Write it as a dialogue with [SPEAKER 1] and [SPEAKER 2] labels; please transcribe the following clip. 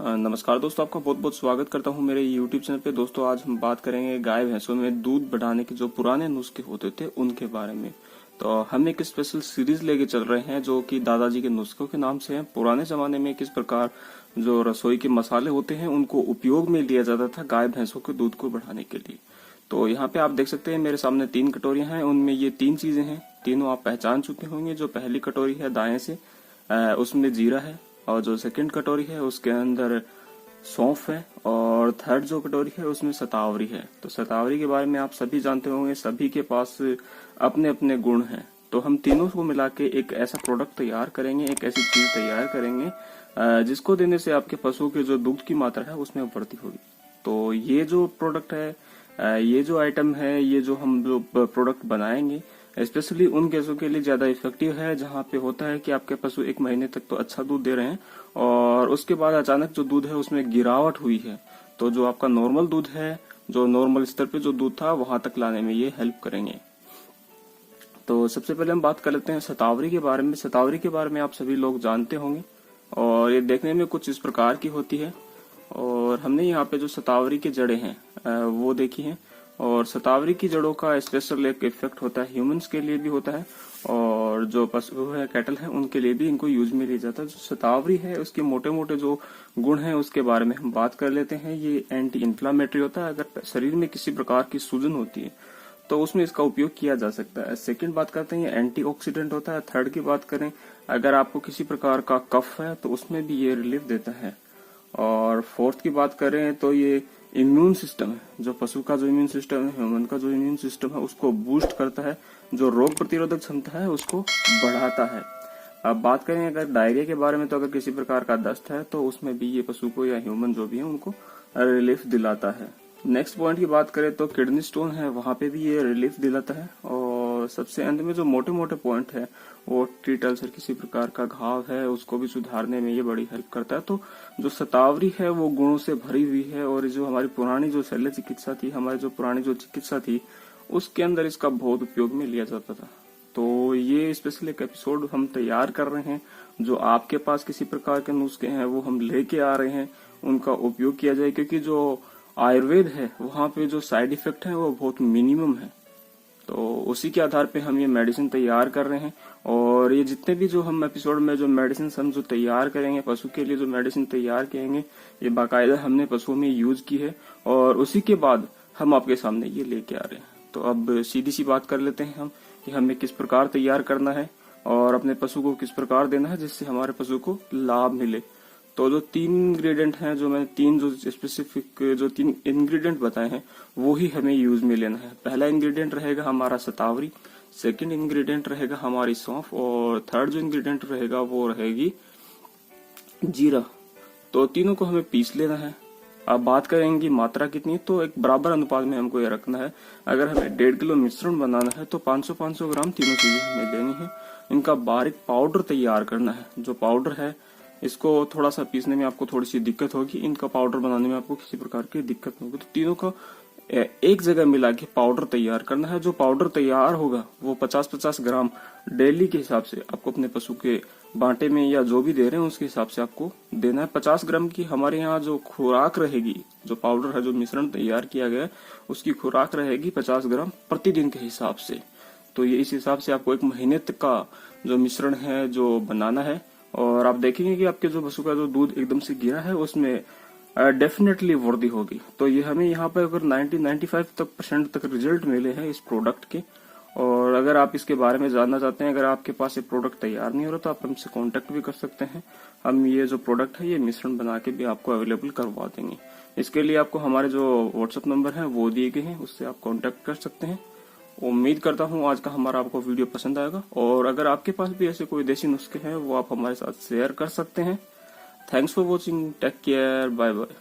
[SPEAKER 1] नमस्कार दोस्तों, आपका बहुत बहुत स्वागत करता हूं मेरे YouTube चैनल पे। दोस्तों आज हम बात करेंगे गाय भैंसों में दूध बढ़ाने के जो पुराने नुस्खे होते थे उनके बारे में। तो हम एक स्पेशल सीरीज लेके चल रहे हैं जो कि दादाजी के नुस्खों के नाम से है। पुराने जमाने में किस प्रकार जो रसोई के मसाले होते हैं उनको उपयोग में लिया जाता था गाय भैंसों के दूध को बढ़ाने के लिए। तो यहाँ पे आप देख सकते हैं मेरे सामने 3 कटोरियां हैं, उनमें ये 3 चीजें हैं। तीनों आप पहचान चुके होंगे। जो पहली कटोरी है दाएं से, उसमें जीरा है, और जो सेकंड कटोरी है उसके अंदर सौंफ है, और थर्ड जो कटोरी है उसमें शतावरी है। तो शतावरी के बारे में आप सभी जानते होंगे, सभी के पास अपने अपने गुण हैं। तो हम तीनों को मिला के एक ऐसा प्रोडक्ट तैयार करेंगे, एक ऐसी चीज तैयार करेंगे जिसको देने से आपके पशु के जो दूध की मात्रा है उसमें वृद्धि होगी। तो ये जो प्रोडक्ट है, ये जो आइटम है, ये जो हम जो प्रोडक्ट बनाएंगे स्पेशली उन केसों के लिए ज्यादा इफेक्टिव है जहाँ पे होता है कि आपके पशु 1 महीने तक तो अच्छा दूध दे रहे हैं और उसके बाद अचानक जो दूध है उसमें गिरावट हुई है। तो जो आपका नॉर्मल दूध है, जो नॉर्मल स्तर पे जो दूध था वहां तक लाने में ये हेल्प करेंगे। तो सबसे पहले हम बात कर लेते हैं शतावरी के बारे में। शतावरी के बारे में आप सभी लोग जानते होंगे और ये देखने में कुछ इस प्रकार की होती है। और हमने यहाँ पे जो शतावरी के जड़ें हैं वो देखी हैं। और शतावरी की जड़ों का स्पेशल एक इफेक्ट होता है, ह्यूमंस के लिए भी होता है और जो पशु है, कैटल है, उनके लिए भी इनको यूज में लिया जाता है। जो शतावरी है उसके मोटे मोटे जो गुण हैं उसके बारे में हम बात कर लेते हैं। ये एंटी इन्फ्लामेटरी होता है। अगर शरीर में किसी प्रकार की सूजन होती है तो उसमें इसका उपयोग किया जा सकता है। सेकंड बात करते हैं, ये एंटीऑक्सीडेंट होता है। थर्ड की बात करें, अगर आपको किसी प्रकार का कफ है तो उसमें भी ये रिलीफ देता है। और फोर्थ की बात करें तो ये इम्यून सिस्टम है, जो पशु का जो इम्यून सिस्टम है, ह्यूमन का जो इम्यून सिस्टम है उसको बूस्ट करता है, जो रोग प्रतिरोधक क्षमता है उसको बढ़ाता है। अब बात करें अगर डायरिया के बारे में, तो अगर किसी प्रकार का दस्त है तो उसमें भी ये पशु को या ह्यूमन जो भी है उनको रिलीफ दिलाता है। नेक्स्ट पॉइंट की बात करें तो किडनी स्टोन है, वहां पे भी ये रिलीफ दिलाता है। और सबसे अंत में जो मोटे मोटे पॉइंट है वो टीट अल्सर, किसी प्रकार का घाव है उसको भी सुधारने में ये बड़ी हेल्प करता है। तो जो शतावरी है वो गुणों से भरी हुई है। और जो हमारी पुरानी जो शल्य चिकित्सा थी, हमारी जो पुरानी जो चिकित्सा थी, उसके अंदर इसका बहुत उपयोग में लिया जाता था। तो ये स्पेशल एक एपिसोड हम तैयार कर रहे हैं। जो आपके पास किसी प्रकार के नुस्खे हैं वो हम लेके आ रहे हैं, उनका उपयोग किया जाए, क्योंकि जो आयुर्वेद है वहां पे जो साइड इफेक्ट है वो बहुत मिनिमम है। तो उसी के आधार पे हम ये मेडिसिन तैयार कर रहे हैं। और ये जितने भी जो हम एपिसोड में जो मेडिसिन हम जो तैयार करेंगे, पशु के लिए जो मेडिसिन तैयार करेंगे, ये बाकायदा हमने पशुओं में यूज की है और उसी के बाद हम आपके सामने ये लेके आ रहे हैं। तो अब सीधी सी बात कर लेते हैं हम कि हमें किस प्रकार तैयार करना है और अपने पशु को किस प्रकार देना है जिससे हमारे पशु को लाभ मिले। तो जो 3 इंग्रेडिएंट हैं, जो मैंने 3 जो स्पेसिफिक जो 3 इंग्रेडिएंट बताए हैं वो ही हमें यूज में लेना है। पहला इंग्रेडिएंट रहेगा हमारा शतावरी, सेकंड इंग्रेडिएंट रहेगा हमारी सौंफ, और थर्ड जो इंग्रेडिएंट रहेगा वो रहेगी जीरा। तो तीनों को हमें पीस लेना है। अब बात करेंगे मात्रा कितनी, तो एक बराबर अनुपात में हमको ये रखना है। अगर हमें 1.5 किलो मिश्रण बनाना है तो 500-500 ग्राम तीनों चीजें हमें लेनी है। इनका बारीक पाउडर तैयार करना है। जो पाउडर है इसको थोड़ा सा पीसने में आपको थोड़ी सी दिक्कत होगी, इनका पाउडर बनाने में आपको किसी प्रकार की दिक्कत नहीं होगी। तो तीनों को एक जगह मिला के पाउडर तैयार करना है। जो पाउडर तैयार होगा वो 50-50 ग्राम डेली के हिसाब से आपको अपने पशु के बांटे में या जो भी दे रहे हैं उसके हिसाब से आपको देना है। 50 ग्राम की हमारे यहाँ जो खुराक रहेगी, जो पाउडर है, जो मिश्रण तैयार किया गया है, उसकी खुराक रहेगी 50 ग्राम प्रतिदिन के हिसाब से। तो ये इस हिसाब से आपको 1 महीने तक का जो मिश्रण है जो बनाना है। और आप देखेंगे कि आपके जो पशु का जो दूध एकदम से गिरा है उसमें डेफिनेटली वृद्धि होगी। तो ये हमें यहाँ पर अगर 90-95% तक रिजल्ट मिले हैं इस प्रोडक्ट के। और अगर आप इसके बारे में जानना चाहते हैं, अगर आपके पास ये प्रोडक्ट तैयार नहीं हो रहा तो आप हमसे कांटेक्ट भी कर सकते हैं। हम ये जो प्रोडक्ट है ये मिश्रण बना के भी आपको अवेलेबल करवा देंगे। इसके लिए आपको हमारे जो व्हाट्सएप नंबर है वो दिए गए हैं, उससे आप कॉन्टेक्ट कर सकते हैं। उम्मीद करता हूँ आज का हमारा आपको वीडियो पसंद आएगा। और अगर आपके पास भी ऐसे कोई देसी नुस्खे हैं वो आप हमारे साथ शेयर कर सकते हैं। Thanks for watching, take care, bye bye.